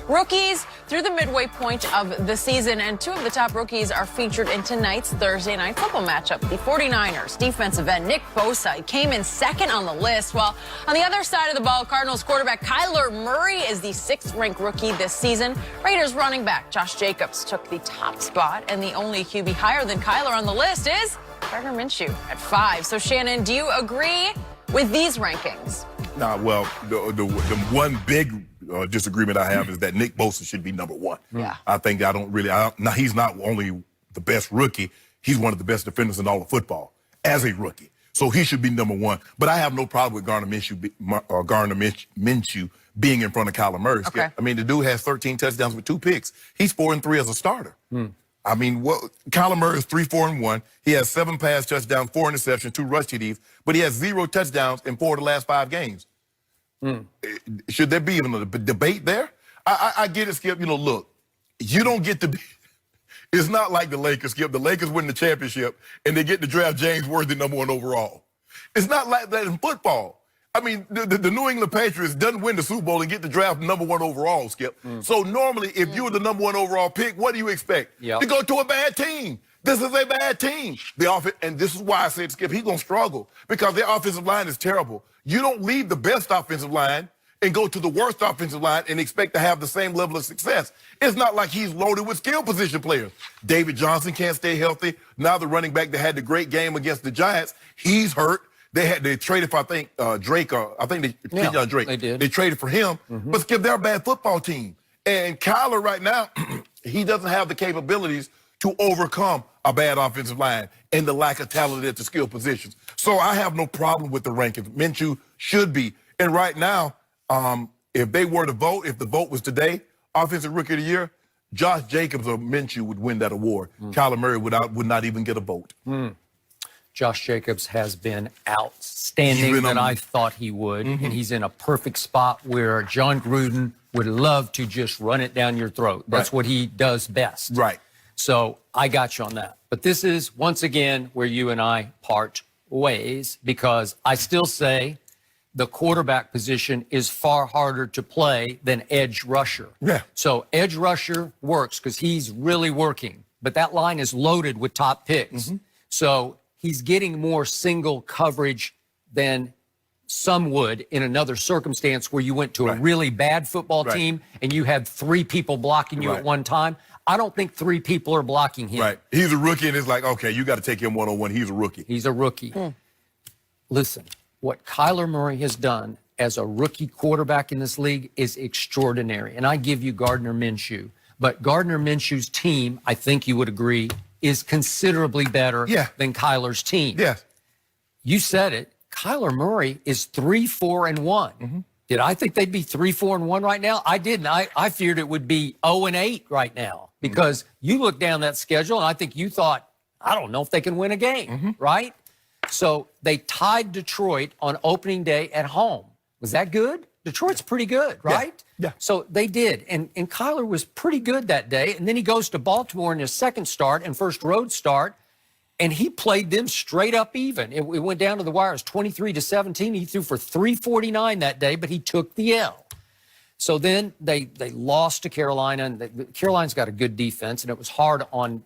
Rookies through the midway point of the season, and two of the top rookies are featured in tonight's Thursday night football matchup. The 49ers defensive end Nick Bosa came in second on the list, while on the other side of the ball, Cardinals quarterback Kyler Murray is the sixth-ranked rookie this season. Raiders running back Josh Jacobs took the top spot, and the only QB higher than Kyler on the list is Gardner Minshew at 5. So, Shannon, do you agree with these rankings? Nah, well, the one big disagreement I have is that Nick Bosa should be number one. Yeah. I think now he's not only the best rookie, he's one of the best defenders in all of football as a rookie. So he should be number one. But I have no problem with Gardner Minshew being in front of Kyler Murray. Okay. I mean, the dude has 13 touchdowns with 2 picks. He's 4-3 as a starter. I mean, Kyler Murray is 3-4-1. He has 7 pass touchdowns, 4 interceptions, 2 rush TDs, but he has 0 touchdowns in 4 of the last 5 games. Should there be even a debate there? I get it, Skip. You know, look, you don't get to be. It's not like the Lakers, Skip. The Lakers win the championship and they get to draft James Worthy number 1 overall. It's not like that in football. I mean, the New England Patriots doesn't win the Super Bowl and get to draft number 1 overall, Skip. So normally, if you were the number 1 overall pick, what do you expect? To go to a bad team. This is a bad team. The offense, and this is why I said, Skip, he's going to struggle because their offensive line is terrible. You don't leave the best offensive line and go to the worst offensive line and expect to have the same level of success. It's not like he's loaded with skill position players. David Johnson can't stay healthy. Now the running back that had the great game against the Giants, he's hurt. They traded for, I think, Drake. I think they picked on Drake. They did. They traded for him. But Skip, they're a bad football team. And Kyler right now, he doesn't have the capabilities to overcome a bad offensive line and the lack of talent at the skill positions. So I have no problem with the rankings. Minshew should be. And right now, if they were to vote, if the vote was today, Offensive Rookie of the Year, Josh Jacobs or Minshew would win that award. Kyler Murray would not even get a vote. Josh Jacobs has been outstanding than I thought he would, and he's in a perfect spot where John Gruden would love to just run it down your throat. That's what he does best. Right. So I got you on that. But this is, once again, where you and I part ways, because I still say the quarterback position is far harder to play than edge rusher. Yeah. So edge rusher works because he's really working, but that line is loaded with top picks. So he's getting more single coverage than some would in another circumstance where you went to a really bad football team and you had 3 people blocking you at one time. I don't think 3 people are blocking him. Right. He's a rookie, and it's like, okay, you got to take him one-on-one. He's a rookie. He's a rookie. Listen, what Kyler Murray has done as a rookie quarterback in this league is extraordinary. And I give you Gardner Minshew. But Gardner Minshew's team, I think you would agree, is considerably better than Kyler's team. Yes. You said it. Kyler Murray is 3-4-1. Did I think they'd be 3-4-1 right now? I didn't. I feared it would be 0-8 right now because you look down that schedule and I think you thought, I don't know if they can win a game, right? So they tied Detroit on opening day at home. Was that good? Detroit's pretty good, right? Yeah. So they did. And Kyler was pretty good that day. And then he goes to Baltimore in his second start and first road start. And he played them straight up even. It went down to the wire. It was 23-17. He threw for 349 that day, but he took the L. So then they lost to Carolina, and Carolina's got a good defense, and it was hard on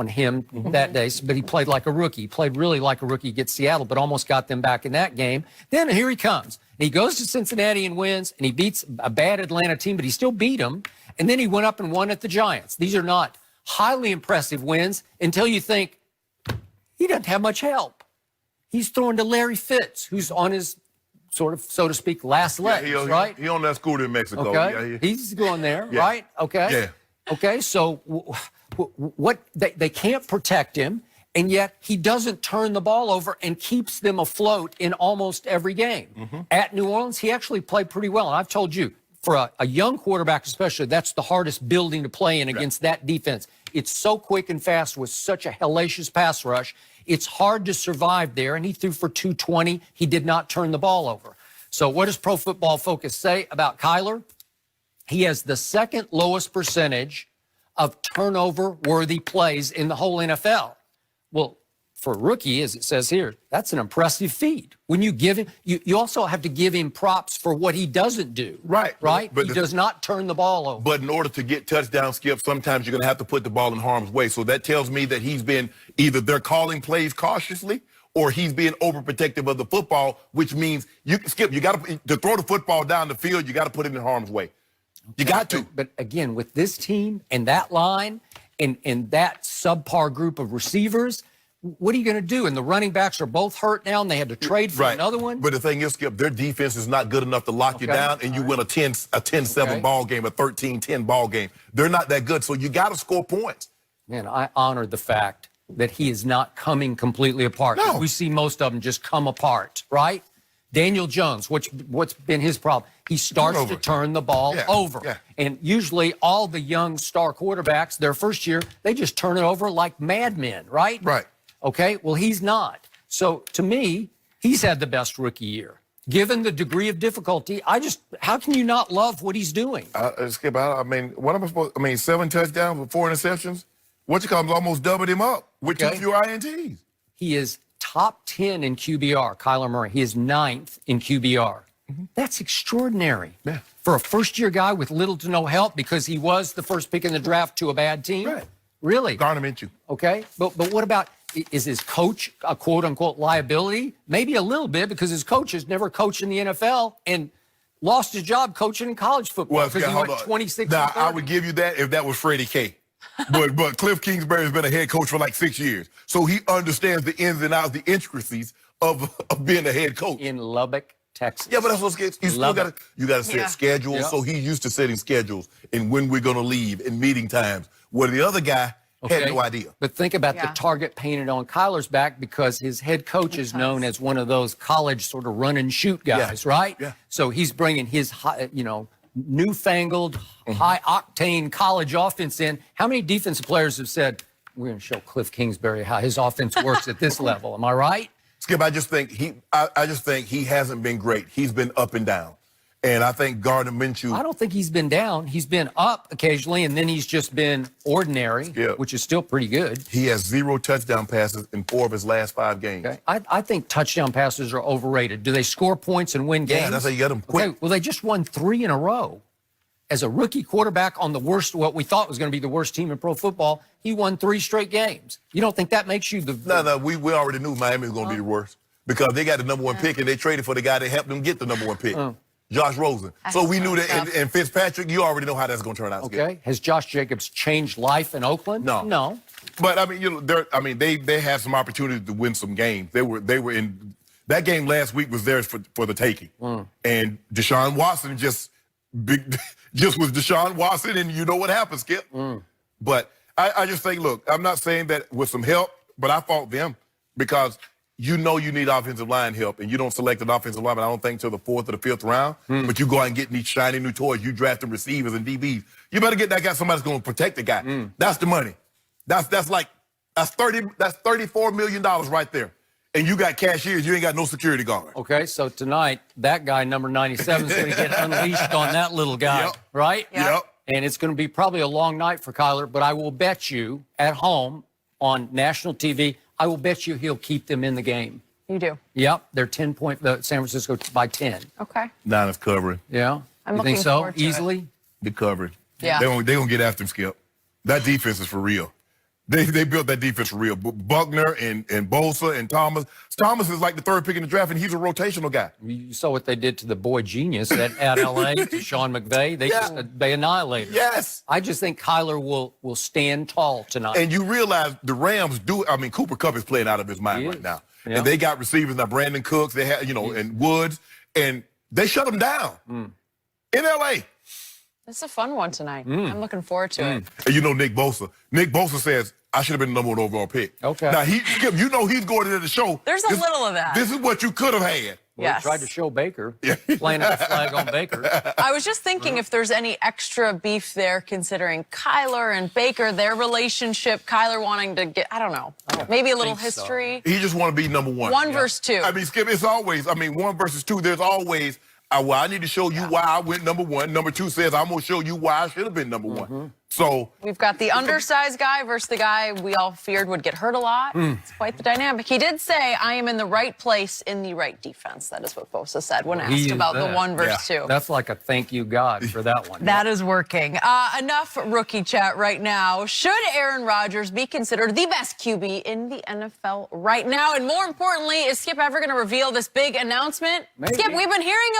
him that day. But he played like a rookie. He played really like a rookie against Seattle, but almost got them back in that game. Then here he comes. And he goes to Cincinnati and wins, and he beats a bad Atlanta team, but he still beat them. And then he went up and won at the Giants. These are not highly impressive wins until you think, he doesn't have much help. He's throwing to Larry Fitz, who's on his, sort of, so to speak, last legs, right? He on that scooter in Mexico. Okay, Yeah, he's going there, right? Okay. Yeah. Okay, so what they can't protect him, and yet he doesn't turn the ball over and keeps them afloat in almost every game. At New Orleans, he actually played pretty well, and I've told you, for a young quarterback especially, that's the hardest building to play in against that defense. It's so quick and fast with such a hellacious pass rush. It's hard to survive there, and he threw for 220. He did not turn the ball over. So what does Pro Football Focus say about Kyler? He has the second lowest percentage of turnover-worthy plays in the whole NFL. Well, for a rookie, as it says here, that's an impressive feat. When you give him, you also have to give him props for what he doesn't do. Right. Right? But he does not turn the ball over. But in order to get touchdown, Skip, sometimes you're going to have to put the ball in harm's way. So that tells me that he's been either they're calling plays cautiously or he's being overprotective of the football, which means, Skip, you got to throw the football down the field, you got to put it in harm's way. You got to. But again, with this team and that line and that subpar group of receivers, what are you going to do? And the running backs are both hurt now, and they had to trade for another one. But the thing is, Skip, their defense is not good enough to lock you down, and you win a 10-7 ball game, a 13-10 ball game. They're not that good, so you got to score points. Man, I honor the fact that he is not coming completely apart. No. We see most of them just come apart, right? Daniel Jones, what's been his problem? He starts to turn the ball over. Yeah. And usually all the young star quarterbacks, their first year, they just turn it over like madmen, right? Right. Okay, well, he's not. So to me, he's had the best rookie year. Given the degree of difficulty, how can you not love what he's doing? Skip, I mean, what am I supposed? I mean, 7 touchdowns with 4 interceptions. What you call him almost doubled him up with 2 fewer INTs. He is top 10 in QBR, Kyler Murray. He is 9th in QBR. That's extraordinary. Yeah. For a first-year guy with little to no help because he was the first pick in the draft to a bad team? Right. Really? Garner Minshew. Okay. But what about, is his coach a quote-unquote liability? Maybe a little bit because his coach has never coached in the NFL and lost his job coaching in college football because he went 26 Now, and 30. I would give you that if that was Freddie K. But Cliff Kingsbury has been a head coach for like 6 years. So he understands the ins and outs, the intricacies of being a head coach. In Lubbock, Texas. Yeah, but that's what's you still got to set schedules. Yeah. So he's used to setting schedules and when we're going to leave and meeting times. Where the other guy had no idea. But think about the target painted on Kyler's back because his head coach is known as one of those college sort of run and shoot guys, right? Yeah. So he's bringing his, newfangled, high-octane college offense in. How many defensive players have said, we're going to show Cliff Kingsbury how his offense works at this level? Am I right? Skip, I just think he hasn't been great. He's been up and down. And I think Gardner Minshew... I don't think he's been down. He's been up occasionally, and then he's just been ordinary, which is still pretty good. He has 0 touchdown passes in 4 of his last 5 games. Okay. I think touchdown passes are overrated. Do they score points and win games? Yeah, that's how you get them quick. Okay, well, they just won 3 in a row. As a rookie quarterback on the worst, what we thought was going to be the worst team in pro football, he won 3 straight games. You don't think that makes you the... No, we already knew Miami was going to be the worst because they got the number 1 pick and they traded for the guy that helped them get the number 1 pick. Josh Rosen. So we knew that, and Fitzpatrick, you already know how that's going to turn out. Okay. Has Josh Jacobs changed life in Oakland? No. No. But I mean, they had some opportunity to win some games. They were in that game last week was theirs for the taking. And Deshaun Watson just was Deshaun Watson, and you know what happened, Skip. But I just think, look, I'm not saying that with some help, but I fault them because you know you need offensive line help, and you don't select an offensive lineman, I don't think, till the 4th or the 5th round. But you go out and get these shiny new toys. You drafting receivers and DBs. You better get that guy, somebody's going to protect the guy. That's the money. That's $34 million right there. And you got cashiers, you ain't got no security guard. Okay, so tonight, that guy, number 97, is going to get unleashed on that little guy, right? Yep. And it's going to be probably a long night for Kyler, but I will bet you at home on national TV, I will bet you he'll keep them in the game. You do? Yep, they're 10-point, San Francisco by 10. Okay. Niners covering. Yeah? I'm you think looking so? forward to Easily? it. They're covering. Yeah. They're going to get after him, Skip. That defense is for real. They built that defense for real. Buckner and Bosa and Thomas. Thomas is like the 3rd pick in the draft, and he's a rotational guy. You saw what they did to the boy genius at L.A., to Sean McVay. They annihilated him. Yes. I just think Kyler will stand tall tonight. And you realize the Rams Cooper Kupp is playing out of his mind right now. Yeah. And they got receivers now, Brandon Cooks, they had, and Woods, and they shut them down in L.A. It's a fun one tonight. I'm looking forward to it. And Nick Bosa. Nick Bosa says, I should have been the number 1 overall pick. Okay. Now, he's going into the show. There's a little of that. This is what you could have had. Well, he tried to show Baker, playing out the flag on Baker. I was just thinking if there's any extra beef there, considering Kyler and Baker, their relationship, Kyler wanting to get, I don't know, maybe a little history. So. He just want to be number 1. 1 versus 2. I mean, Skip, it's always, 1 versus 2, there's always, I need to show you why I went number 1. Number 2 says, I'm going to show you why I should have been number 1. So we've got the undersized guy versus the guy we all feared would get hurt a lot. It's quite the dynamic. He did say, I am in the right place in the right defense. That is what Bosa said when asked about the 1 versus 2. That's like a thank you, God, for that one. That is working. Enough rookie chat right now. Should Aaron Rodgers be considered the best QB in the NFL right now? And more importantly, is Skip ever going to reveal this big announcement? Maybe. Skip, we've been hearing